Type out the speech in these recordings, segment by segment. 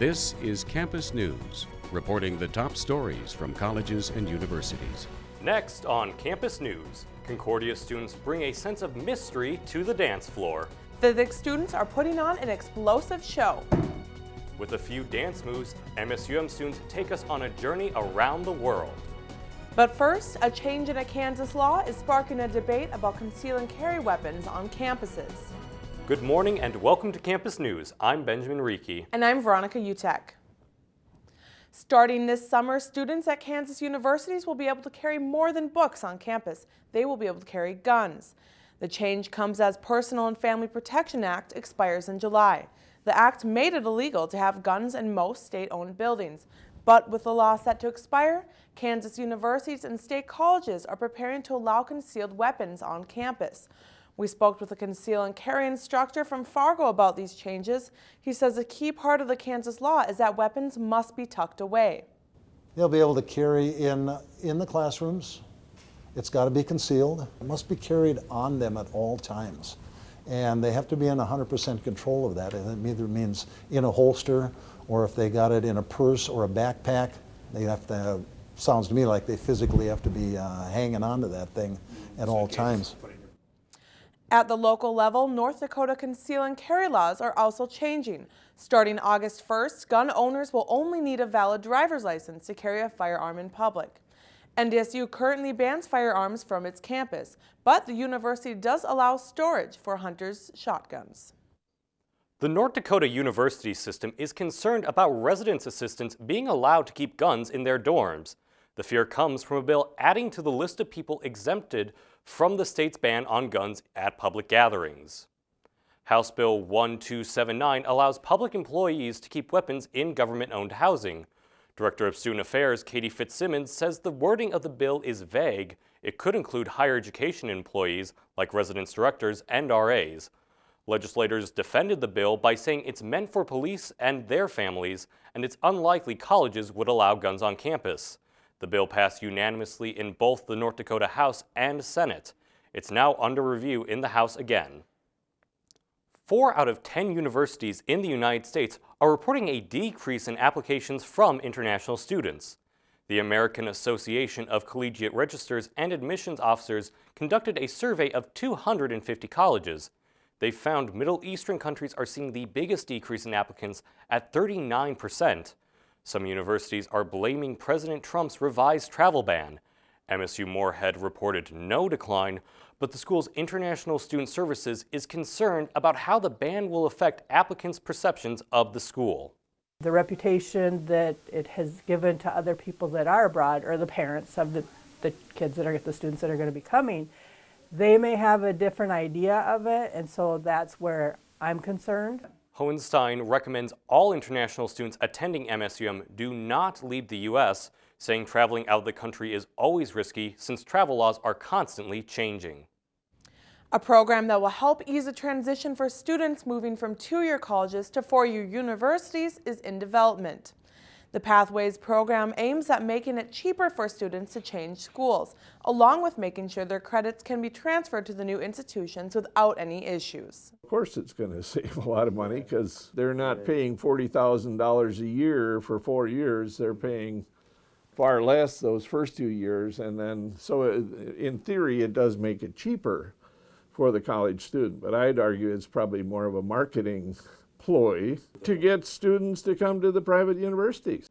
This is Campus News, reporting the top stories from colleges and universities. Next on Campus News, Concordia students bring a sense of mystery to the dance floor. Physics students are putting on an explosive show. With a few dance moves, MSUM students take us on a journey around the world. But first, a change in a Kansas law is sparking a debate about conceal and carry weapons on campuses. Good morning and welcome to Campus News. I'm Benjamin Reiki. And I'm Veronica Utek. Starting this summer, students at Kansas universities will be able to carry more than books on campus. They will be able to carry guns. The change comes as Personal and Family Protection Act expires in July. The act made it illegal to have guns in most state-owned buildings. But with the law set to expire, Kansas universities and state colleges are preparing to allow concealed weapons on campus. We spoke with a conceal and carry instructor from Fargo about these changes. He says a key part of the Kansas law is that weapons must be tucked away. They'll be able to carry in the classrooms. It's got to be concealed. It must be carried on them at all times. And they have to be in 100% control of that. And it either means in a holster, or if they got it in a purse or a backpack, they have to have, sounds to me like they physically have to be hanging on to that thing at all times. At the local level, North Dakota conceal and carry laws are also changing. Starting August 1st, gun owners will only need a valid driver's license to carry a firearm in public. NDSU currently bans firearms from its campus, but the university does allow storage for hunters' shotguns. The North Dakota University system is concerned about residence assistants being allowed to keep guns in their dorms. The fear comes from a bill adding to the list of people exempted from the state's ban on guns at public gatherings. House Bill 1279 allows public employees to keep weapons in government-owned housing. Director of Student Affairs Katie Fitzsimmons says the wording of the bill is vague. It could include higher education employees like residence directors and RAs. Legislators defended the bill by saying it's meant for police and their families, and it's unlikely colleges would allow guns on campus. The bill passed unanimously in both the North Dakota House and Senate. It's now under review in the House again. 4 out of 10 universities in the United States are reporting a decrease in applications from international students. The American Association of Collegiate Registrars and Admissions Officers conducted a survey of 250 colleges. They found Middle Eastern countries are seeing the biggest decrease in applicants at 39%. Some universities are blaming President Trump's revised travel ban. MSU Moorhead reported no decline, but the school's International Student Services is concerned about how the ban will affect applicants' perceptions of the school. The reputation that it has given to other people that are abroad, or the parents of the kids that are the students that are going to be coming, they may have a different idea of it, and so that's where I'm concerned. Hohenstein recommends all international students attending MSUM do not leave the U.S., saying traveling out of the country is always risky since travel laws are constantly changing. A program that will help ease the transition for students moving from two-year colleges to four-year universities is in development. The Pathways program aims at making it cheaper for students to change schools, along with making sure their credits can be transferred to the new institutions without any issues. Of course it's going to save a lot of money because they're not paying $40,000 a year for 4 years. They're paying far less those first 2 years, and then so in theory it does make it cheaper for the college student, but I'd argue it's probably more of a marketing ploy to get students to come to the private universities.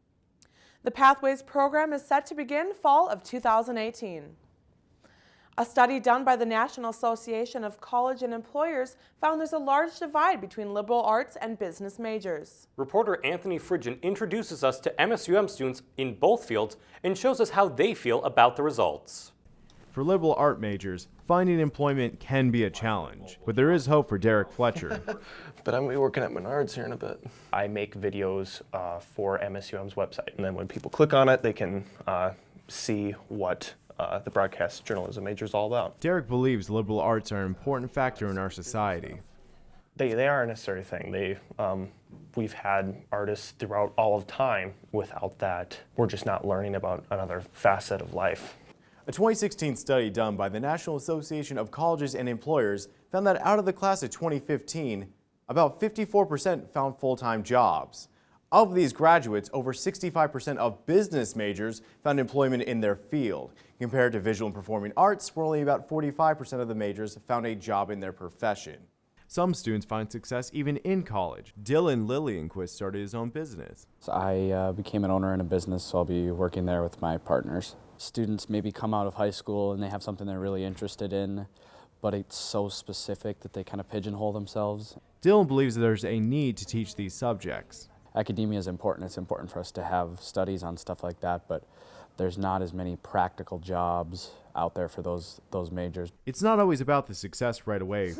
The Pathways program is set to begin fall of 2018. A study done by the National Association of College and Employers found there's a large divide between liberal arts and business majors. Reporter Anthony Fridgen introduces us to MSUM students in both fields and shows us how they feel about the results. For liberal art majors, finding employment can be a challenge, but there is hope for Derek Fletcher. But I'm going to be working at Menards here in a bit. I make videos for MSUM's website, and then when people click on it, they can see what the broadcast journalism major is all about. Derek believes liberal arts are an important factor in our society. They are a necessary thing. We've had artists throughout all of time. Without that, we're just not learning about another facet of life. A 2016 study done by the National Association of Colleges and Employers found that out of the class of 2015, about 54% found full-time jobs. Of these graduates, over 65% of business majors found employment in their field. Compared to visual and performing arts, where only about 45% of the majors found a job in their profession. Some students find success even in college. Dylan Lillianquist started his own business. So I became an owner in a business, so I'll be working there with my partners. Students maybe come out of high school and they have something they're really interested in, but it's so specific that they kind of pigeonhole themselves. Dylan believes there's a need to teach these subjects. Academia is important. It's important for us to have studies on stuff like that, but there's not as many practical jobs out there for those majors. It's not always about the success right away.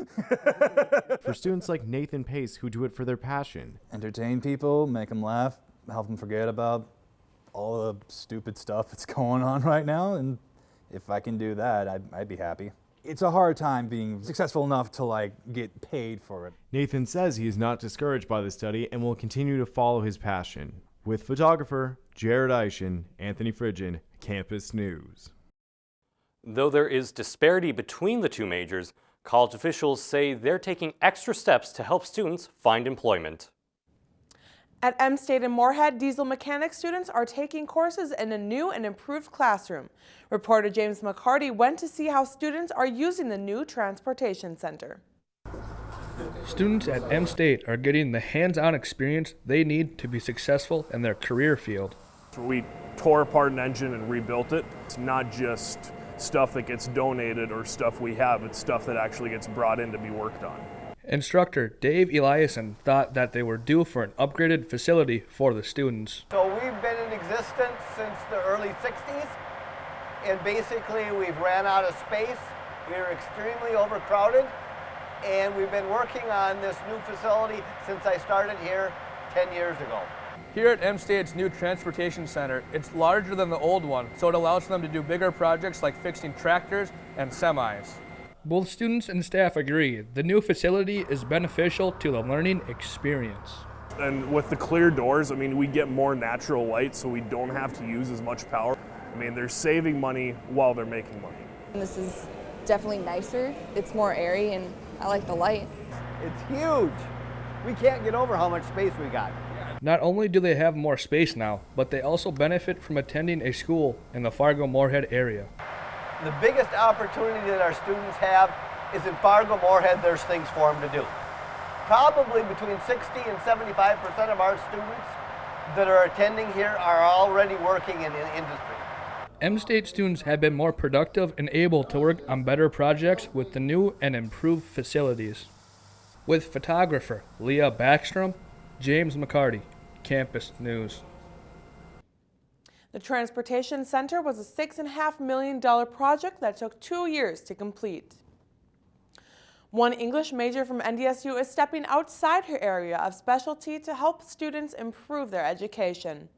For students like Nathan Pace, who do it for their passion. Entertain people, make them laugh, help them forget about all the stupid stuff that's going on right now, and if I can do that, I'd be happy. It's a hard time being successful enough to get paid for it. Nathan says he is not discouraged by the study and will continue to follow his passion. With photographer Jared Eischen, Anthony Fridgen, Campus News. Though there is disparity between the two majors, college officials say they're taking extra steps to help students find employment. At M State and Moorhead, diesel mechanic students are taking courses in a new and improved classroom. Reporter James McCarty went to see how students are using the new transportation center. Students at M State are getting the hands-on experience they need to be successful in their career field. We tore apart an engine and rebuilt it. It's not just stuff that gets donated or stuff we have, it's stuff that actually gets brought in to be worked on. Instructor Dave Eliason thought that they were due for an upgraded facility for the students. So we've been in existence since the early 60s, and basically we've ran out of space. We were extremely overcrowded, and we've been working on this new facility since I started here 10 years ago. Here at M State's new transportation center, it's larger than the old one, so it allows them to do bigger projects like fixing tractors and semis. Both students and staff agree the new facility is beneficial to the learning experience. And with the clear doors, we get more natural light, so we don't have to use as much power. They're saving money while they're making money. This is definitely nicer. It's more airy, and I like the light. It's huge. We can't get over how much space we got. Not only do they have more space now, but they also benefit from attending a school in the Fargo-Moorhead area. The biggest opportunity that our students have is in Fargo-Moorhead. There's things for them to do. Probably between 60 and 75% of our students that are attending here are already working in industry. M State students have been more productive and able to work on better projects with the new and improved facilities. With photographer Leah Backstrom, James McCarty, Campus News. The Transportation Center was a $6.5 million project that took 2 years to complete. One English major from NDSU is stepping outside her area of specialty to help students improve their education.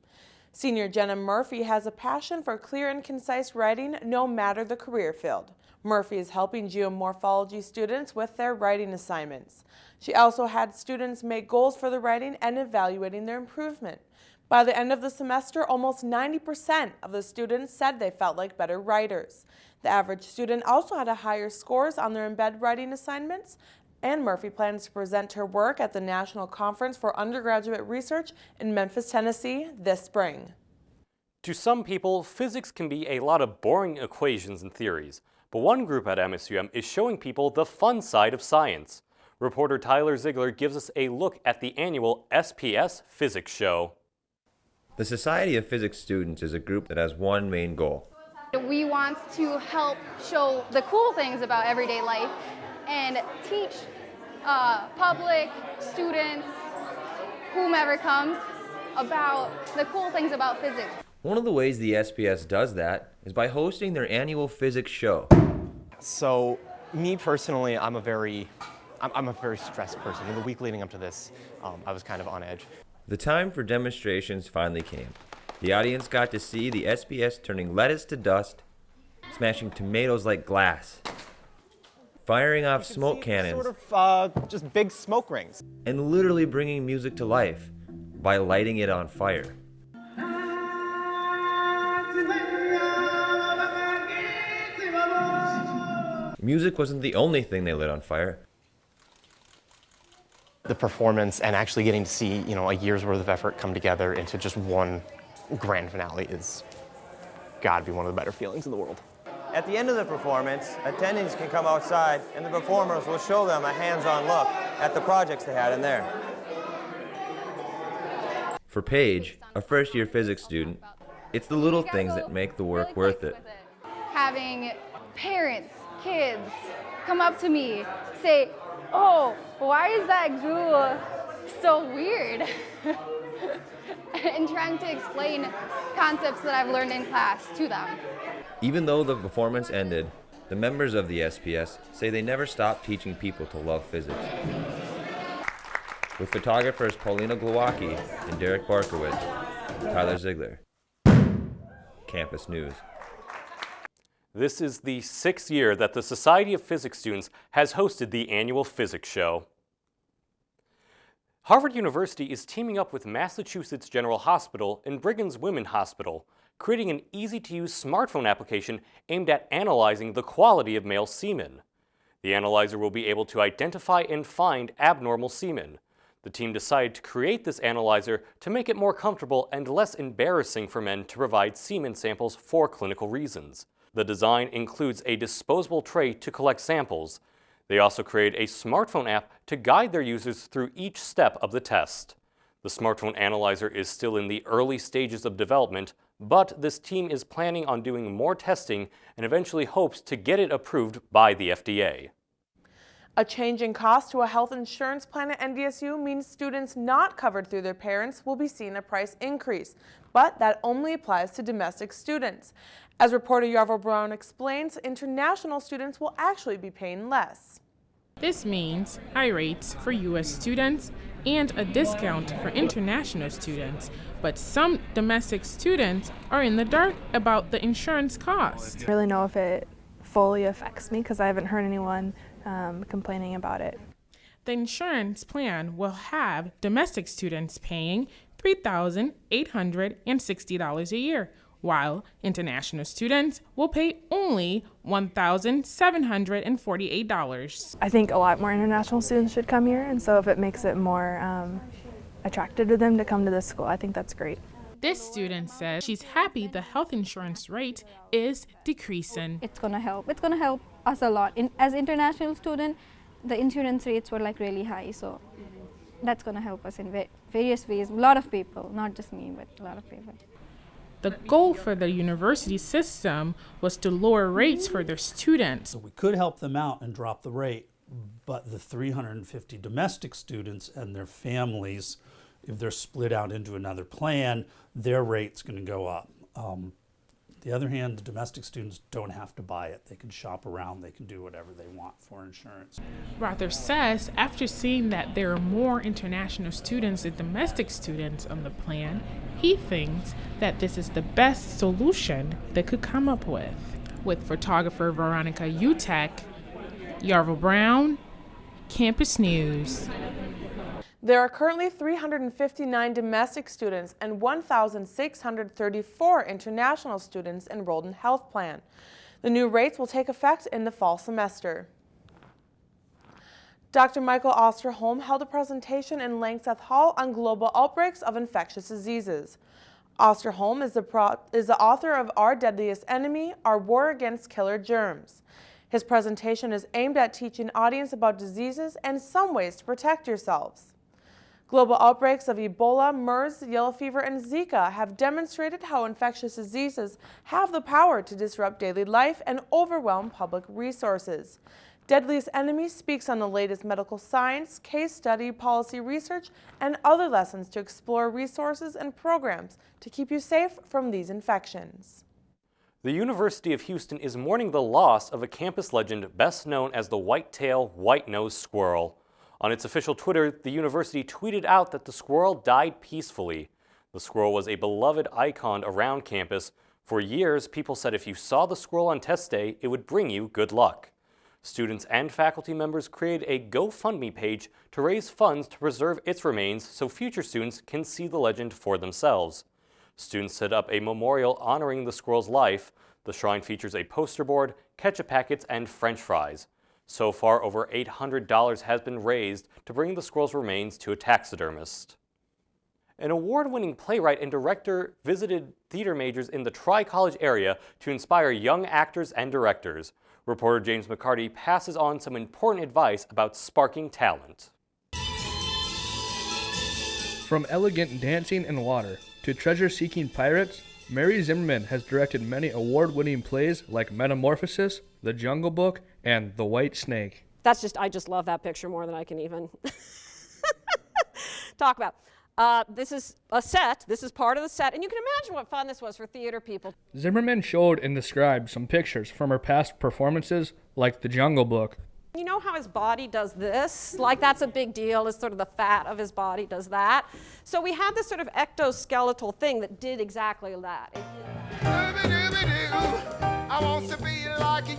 Senior Jenna Murphy has a passion for clear and concise writing no matter the career field. Murphy is helping geomorphology students with their writing assignments. She also had students make goals for the writing and evaluating their improvement. By the end of the semester, almost 90% of the students said they felt like better writers. The average student also had higher scores on their embed writing assignments, and Murphy plans to present her work at the National Conference for Undergraduate Research in Memphis, Tennessee this spring. To some people, physics can be a lot of boring equations and theories, but one group at MSUM is showing people the fun side of science. Reporter Tyler Ziegler gives us a look at the annual SPS Physics Show. The Society of Physics Students is a group that has one main goal. We want to help show the cool things about everyday life and teach public, students, whomever comes, about the cool things about physics. One of the ways the SPS does that is by hosting their annual physics show. So, me personally, I'm a very stressed person. In the week leading up to this, I was kind of on edge. The time for demonstrations finally came. The audience got to see the SPS turning lettuce to dust, smashing tomatoes like glass, firing off smoke cannons, Sort of just big smoke rings, and literally bringing music to life by lighting it on fire. Music wasn't the only thing they lit on fire. The performance and actually getting to see, a year's worth of effort come together into just one grand finale is gotta be one of the better feelings in the world. At the end of the performance, attendees can come outside and the performers will show them a hands-on look at the projects they had in there. For Paige, a first-year physics student, it's the little things that make the work worth it. Having parents, kids come up to me, say, "Oh, why is that glue so weird?" and trying to explain concepts that I've learned in class to them. Even though the performance ended, the members of the SPS say they never stopped teaching people to love physics. With photographers Paulina Glowacki and Derek Barkowitz, Tyler Ziegler. Campus News. This is the 6th year that the Society of Physics Students has hosted the annual physics show. Harvard University is teaming up with Massachusetts General Hospital and Brigham's Women's Hospital, creating an easy-to-use smartphone application aimed at analyzing the quality of male semen. The analyzer will be able to identify and find abnormal semen. The team decided to create this analyzer to make it more comfortable and less embarrassing for men to provide semen samples for clinical reasons. The design includes a disposable tray to collect samples. They also created a smartphone app to guide their users through each step of the test. The smartphone analyzer is still in the early stages of development, but this team is planning on doing more testing and eventually hopes to get it approved by the FDA. A change in cost to a health insurance plan at NDSU means students not covered through their parents will be seeing a price increase, but that only applies to domestic students. As reporter Yarvel Brown explains, international students will actually be paying less. This means high rates for U.S. students and a discount for international students, but some domestic students are in the dark about the insurance cost. I don't really know if it fully affects me because I haven't heard anyone complaining about it. The insurance plan will have domestic students paying $3,860 a year, while international students will pay only $1,748. I think a lot more international students should come here, and so if it makes it more attractive to them to come to this school, I think that's great. This student says she's happy the health insurance rate is decreasing. It's going to help. It's going to help us a lot. As international student, the insurance rates were like really high, so that's going to help us in various ways. A lot of people, not just me, but a lot of people. The goal for the university system was to lower rates for their students. So we could help them out and drop the rate, but the 350 domestic students and their families, if they're split out into another plan, their rate's going to go up. On the other hand, the domestic students don't have to buy it. They can shop around, they can do whatever they want for insurance. Rother says after seeing that there are more international students than domestic students on the plan, he thinks that this is the best solution they could come up with. With photographer Veronica Utek, Yarvel Brown, Campus News. There are currently 359 domestic students and 1,634 international students enrolled in Health Plan. The new rates will take effect in the fall semester. Dr. Michael Osterholm held a presentation in Langseth Hall on global outbreaks of infectious diseases. Osterholm is the author of Our Deadliest Enemy, Our War Against Killer Germs. His presentation is aimed at teaching audience about diseases and some ways to protect yourselves. Global outbreaks of Ebola, MERS, yellow fever, and Zika have demonstrated how infectious diseases have the power to disrupt daily life and overwhelm public resources. Deadliest Enemy speaks on the latest medical science, case study, policy research, and other lessons to explore resources and programs to keep you safe from these infections. The University of Houston is mourning the loss of a campus legend best known as the white-tailed, white-nosed squirrel. On its official Twitter, the university tweeted out that the squirrel died peacefully. The squirrel was a beloved icon around campus. For years, people said if you saw the squirrel on test day, it would bring you good luck. Students and faculty members created a GoFundMe page to raise funds to preserve its remains so future students can see the legend for themselves. Students set up a memorial honoring the squirrel's life. The shrine features a poster board, ketchup packets, and French fries. So far, over $800 has been raised to bring the squirrel's remains to a taxidermist. An award-winning playwright and director visited theater majors in the Tri-College area to inspire young actors and directors. Reporter James McCarty passes on some important advice about sparking talent. From elegant dancing in water to treasure-seeking pirates, Mary Zimmerman has directed many award-winning plays like Metamorphosis, The Jungle Book, and The White Snake. I just love that picture more than I can even talk about. This is a set. This is part of the set. And you can imagine what fun this was for theater people. Zimmerman showed and described some pictures from her past performances, like The Jungle Book. You know how his body does this? Like, that's a big deal, is sort of the fat of his body does that. So we had this sort of ectoskeletal thing that did exactly that. I want to be like you.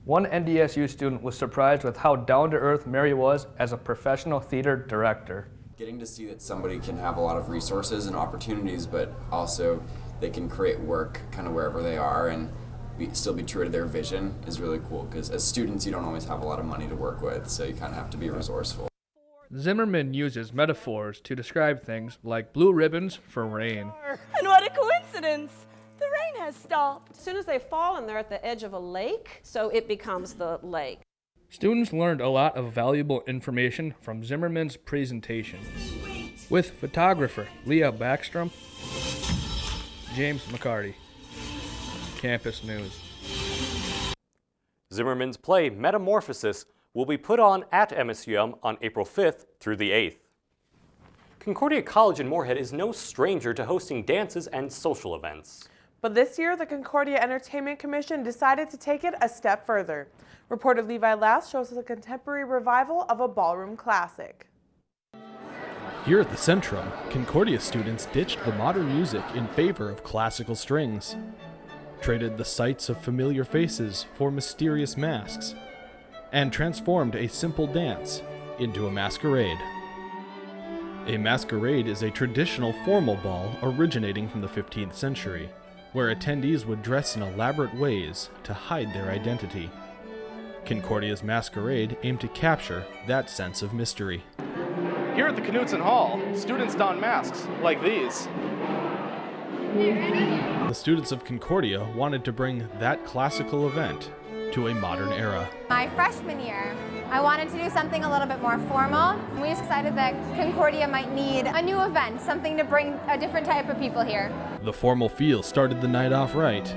One NDSU student was surprised with how down-to-earth Mary was as a professional theater director. Getting to see that somebody can have a lot of resources and opportunities, but also they can create work kind of wherever they are and still be true to their vision is really cool, because as students you don't always have a lot of money to work with, so you kind of have to be resourceful. Zimmerman uses metaphors to describe things like blue ribbons for rain. And what a coincidence! The rain has stopped. As soon as they fall and they're at the edge of a lake, so it becomes the lake. Students learned a lot of valuable information from Zimmerman's presentation. With photographer Leah Backstrom, James McCarty, Campus News. Zimmerman's play Metamorphosis will be put on at MSUM on April 5th through the 8th. Concordia College in Moorhead is no stranger to hosting dances and social events. But this year, the Concordia Entertainment Commission decided to take it a step further. Reporter Levi Last shows us a contemporary revival of a ballroom classic. Here at the Centrum, Concordia students ditched the modern music in favor of classical strings, traded the sights of familiar faces for mysterious masks, and transformed a simple dance into a masquerade. A masquerade is a traditional formal ball originating from the 15th century, where attendees would dress in elaborate ways to hide their identity. Concordia's masquerade aimed to capture that sense of mystery. Here at the Knutson Hall, students don masks like these. The students of Concordia wanted to bring that classical event to a modern era. My freshman year, I wanted to do something a little bit more formal. We decided that Concordia might need a new event, something to bring a different type of people here. The formal feel started the night off right,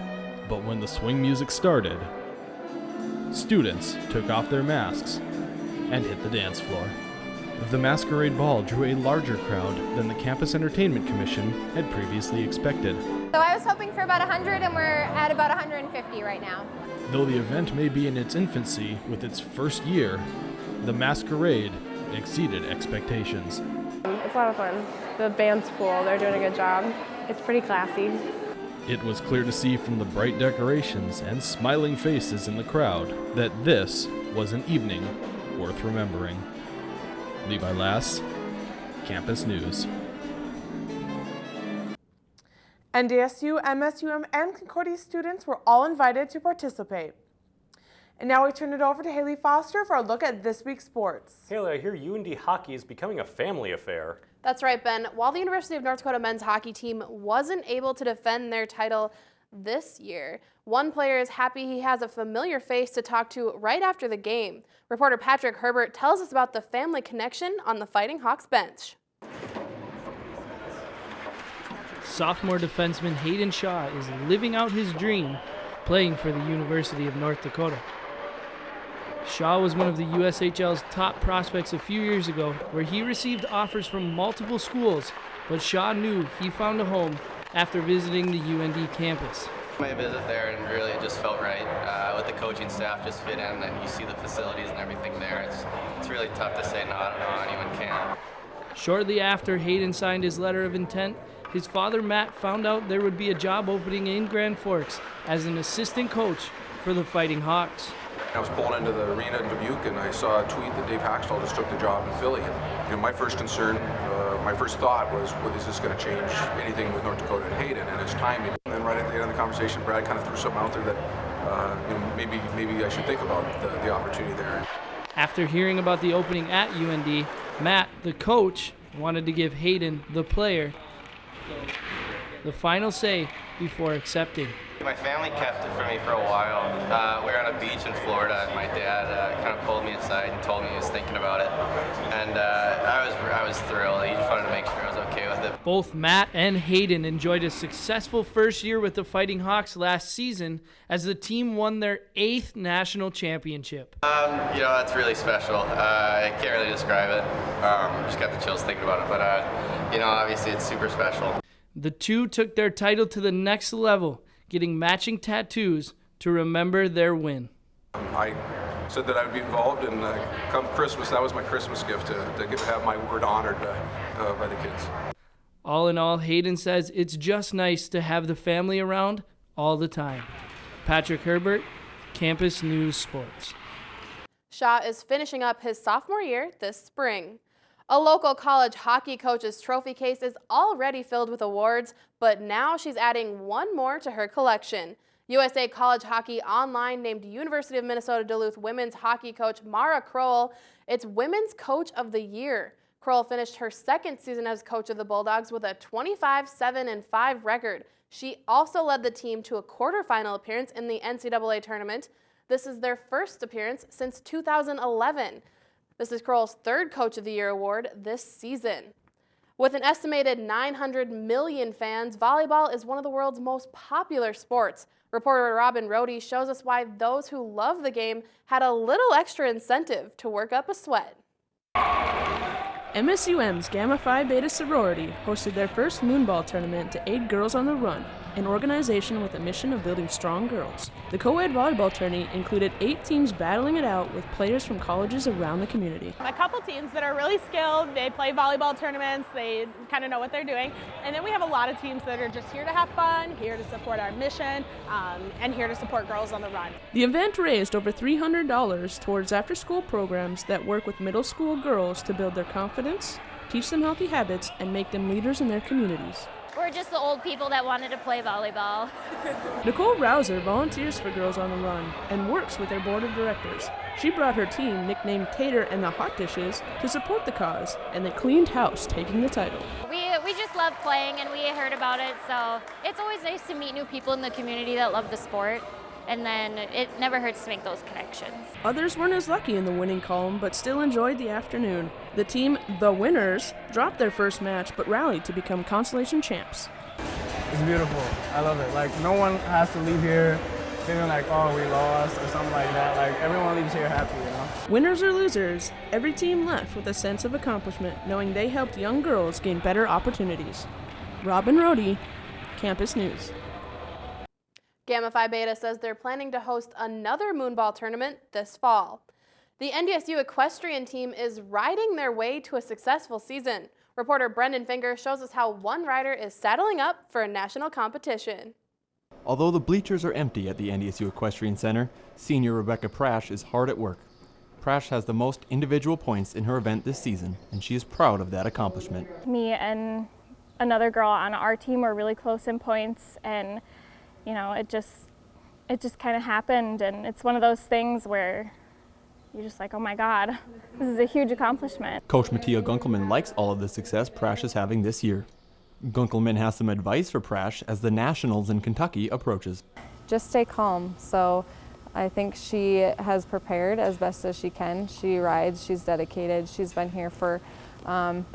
but when the swing music started, students took off their masks and hit the dance floor. The masquerade ball drew a larger crowd than the Campus Entertainment Commission had previously expected. So I was hoping for about 100, and we're at about 150 right now. Though the event may be in its infancy with its first year, the masquerade exceeded expectations. It's a lot of fun. The band's cool. They're doing a good job. It's pretty classy. It was clear to see from the bright decorations and smiling faces in the crowd that this was an evening worth remembering. Levi Lass, Campus News. NDSU, MSUM, and Concordia students were all invited to participate. And now we turn it over to Haley Foster for a look at this week's sports. Haley, I hear UND hockey is becoming a family affair. That's right, Ben. While the University of North Dakota men's hockey team wasn't able to defend their title this year, one player is happy he has a familiar face to talk to right after the game. Reporter Patrick Herbert tells us about the family connection on the Fighting Hawks bench. Sophomore defenseman Hayden Shaw is living out his dream playing for the University of North Dakota. Shaw was one of the USHL's top prospects a few years ago, where he received offers from multiple schools, but Shaw knew he found a home after visiting the UND campus. My visit there, and really it just felt right with the coaching staff, just fit in, and you see the facilities and everything there. It's really tough to say no, I don't know how anyone can. Shortly after Hayden signed his letter of intent, his father Matt found out there would be a job opening in Grand Forks as an assistant coach for the Fighting Hawks. I was pulling into the arena in Dubuque and I saw a tweet that Dave Haxtell just took the job in Philly. And my first concern, my first thought was, well, is this going to change anything with North Dakota and Hayden and his timing? And then right at the end of the conversation, Brad kind of threw something out there that maybe I should think about the opportunity there. After hearing about the opening at UND, Matt, the coach, wanted to give Hayden, the player, the final say before accepting. My family kept it for me for a while. We were on a beach in Florida, and my dad kind of pulled me aside and told me he was thinking about it. And I was thrilled. He just wanted to make sure I was okay with it. Both Matt and Hayden enjoyed a successful first year with the Fighting Hawks last season as the team won their 8th national championship. It's really special. I can't really describe it. Just got the chills thinking about it. But, obviously it's super special. The two took their title to the next level, getting matching tattoos to remember their win. I said that I would be involved, and come Christmas, that was my Christmas gift, to have my word honored by the kids. All in all, Hayden says it's just nice to have the family around all the time. Patrick Herbert, Campus News Sports. Shaw is finishing up his sophomore year this spring. A local college hockey coach's trophy case is already filled with awards, but now she's adding one more to her collection. USA College Hockey Online named University of Minnesota Duluth women's hockey coach Mara Kroll its Women's Coach of the Year. Kroll finished her second season as coach of the Bulldogs with a 25-7-5 record. She also led the team to a quarterfinal appearance in the NCAA tournament. This is their first appearance since 2011. This is Kroll's third Coach of the Year award this season. With an estimated 900 million fans, volleyball is one of the world's most popular sports. Reporter Robin Rohde shows us why those who love the game had a little extra incentive to work up a sweat. MSUM's Gamma Phi Beta sorority hosted their first moonball tournament to aid Girls on the Run, an organization with a mission of building strong girls. The co-ed volleyball tourney included 8 teams battling it out with players from colleges around the community. A couple teams that are really skilled, they play volleyball tournaments, they kind of know what they're doing. And then we have a lot of teams that are just here to have fun, here to support our mission, and here to support Girls on the Run. The event raised over $300 towards after-school programs that work with middle school girls to build their confidence, teach them healthy habits, and make them leaders in their communities. We're just the old people that wanted to play volleyball. Nicole Rouser volunteers for Girls on the Run and works with their board of directors. She brought her team, nicknamed Tater and the Hot Dishes, to support the cause, and they cleaned house, taking the title. We just love playing, and we heard about it, so it's always nice to meet new people in the community that love the sport. And then it never hurts to make those connections. Others weren't as lucky in the winning column, but still enjoyed the afternoon. The team, the winners, dropped their first match, but rallied to become consolation champs. It's beautiful. I love it. Like, no one has to leave here feeling like, oh, we lost or something like that. Like, everyone leaves here happy, you know? Winners or losers, every team left with a sense of accomplishment, knowing they helped young girls gain better opportunities. Robin Rohde, Campus News. Gamma Phi Beta says they're planning to host another moonball tournament this fall. The NDSU equestrian team is riding their way to a successful season. Reporter Brendan Finger shows us how one rider is saddling up for a national competition. Although the bleachers are empty at the NDSU Equestrian Center, senior Rebecca Prash is hard at work. Prash has the most individual points in her event this season, and she is proud of that accomplishment. Me and another girl on our team were really close in points, and you know, it just kind of happened, and it's one of those things where you're just like, oh my God, this is a huge accomplishment. Coach Mattia Gunkelman likes all of the success Prash is having this year. Gunkelman has some advice for Prash as the Nationals in Kentucky approaches. Just stay calm. So I think she has prepared as best as she can. She rides, she's dedicated, she's been here for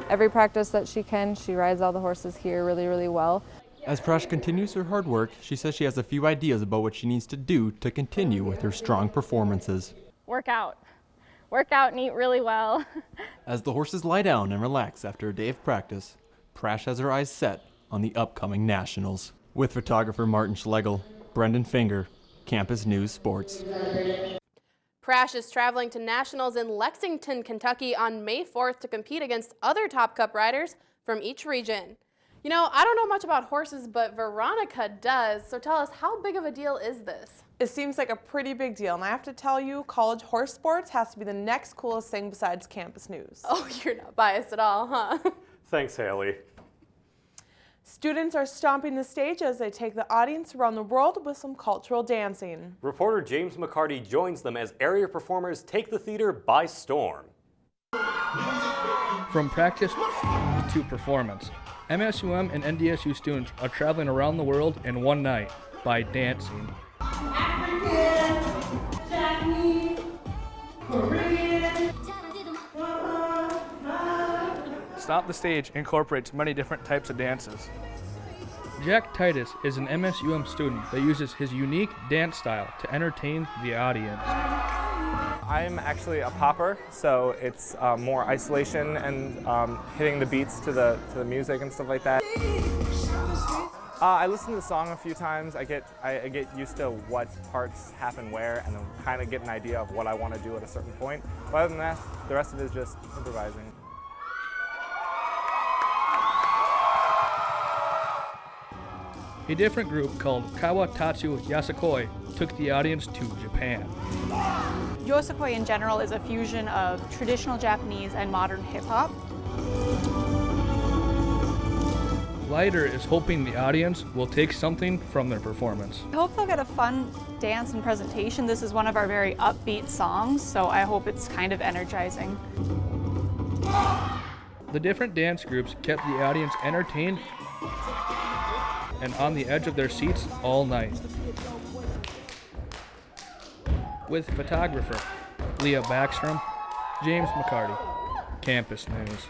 every practice that she can. She rides all the horses here really, really well. As Prash continues her hard work, she says she has a few ideas about what she needs to do to continue with her strong performances. Work out and eat really well. As the horses lie down and relax after a day of practice, Prash has her eyes set on the upcoming Nationals. With photographer Martin Schlegel, Brendan Finger, Campus News Sports. Prash is traveling to Nationals in Lexington, Kentucky on May 4th to compete against other Top Cup riders from each region. You know, I don't know much about horses, but Veronica does, so tell us, how big of a deal is this? It seems like a pretty big deal, and I have to tell you, college horse sports has to be the next coolest thing besides Campus News. Oh, you're not biased at all, huh? Thanks, Haley. Students are stomping the stage as they take the audience around the world with some cultural dancing. Reporter James McCarty joins them as area performers take the theater by storm. From practice to performance, MSUM and NDSU students are traveling around the world in one night by dancing. African, Japanese, Korean. Stomp the Stage incorporates many different types of dances. Jack Titus is an MSUM student that uses his unique dance style to entertain the audience. I'm actually a popper, so it's more isolation and hitting the beats to the music and stuff like that. I listen to the song a few times. I get used to what parts happen where, and then kind of get an idea of what I want to do at a certain point. But other than that, the rest of it is just improvising. A different group called Kawatatsu Yasakoi took the audience to Japan. Yosakoi in general is a fusion of traditional Japanese and modern hip-hop. Glider is hoping the audience will take something from their performance. I hope they'll get a fun dance and presentation. This is one of our very upbeat songs, so I hope it's kind of energizing. The different dance groups kept the audience entertained and on the edge of their seats all night. With photographer Leah Backstrom, James McCarty, Campus News.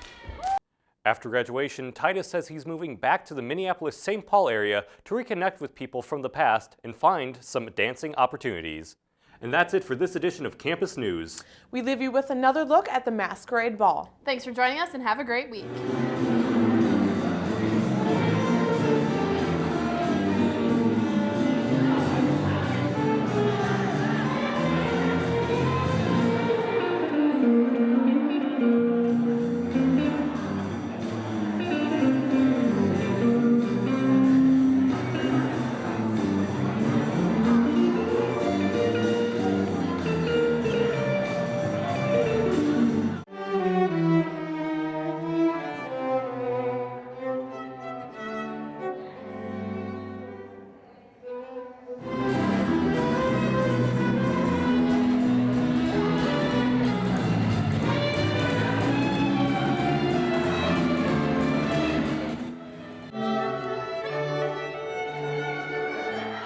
After graduation, Titus says he's moving back to the Minneapolis-St. Paul area to reconnect with people from the past and find some dancing opportunities. And that's it for this edition of Campus News. We leave you with another look at the Masquerade Ball. Thanks for joining us and have a great week.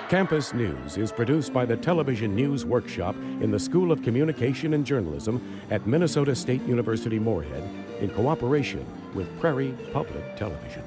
Campus News is produced by the Television News Workshop in the School of Communication and Journalism at Minnesota State University Moorhead in cooperation with Prairie Public Television.